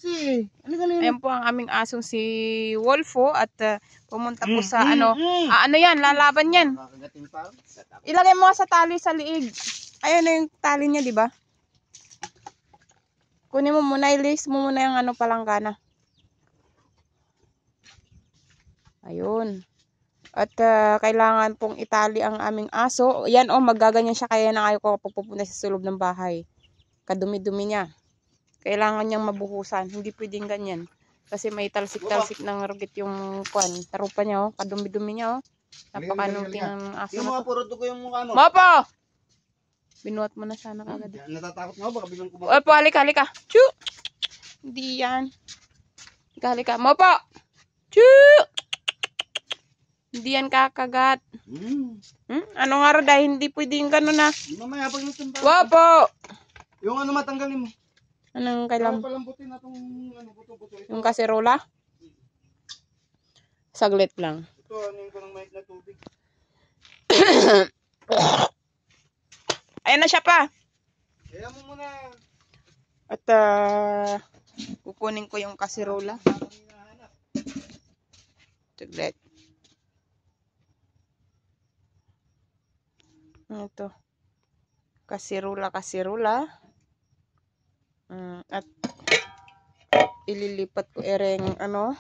Ayan po ang aming asong si Wolfo at pumunta po sa ano yan, lalaban yan. Ilagay mo sa tali sa liig. Ayun na yung tali niya, di ba? Kunin mo muna, ilis mo muna yung ano palanggana. Ayun. At kailangan pong itali ang aming aso. Yan magaganyan siya, kaya na ayaw ko pupunta sa sulog ng bahay. Kadumi-dumi niya. Kailangan niyang mabuhusan. Hindi pwedeng ganyan. Kasi may talsik-talsik ng rugit yung tarupa niya, oh. Kadumi-dumi niya, oh. Napakanuti ng aso na to. Mopo! Binuhat mo na sana kagad. Natatakot nga, baka bilang kumakas. Opo, halika. Chu! Hindi yan. Halika. Mopo! Chu! Hindi yan kakagat. Ano nga rin, dahil hindi pwedeng gano'n na. Mamaya pag natumpa. Wopo! Yung ano matanggalin mo. Anong kailangan? Palambutin na itong buto-buto. Yung kaserola? Saglit lang. Ito, ano yung parang mahit na tubig. Ayan na siya pa. Kaya mo muna. At kukunin ko yung kaserola. Saglit. Ito. Kaserola. At ililipat ko ereng ano.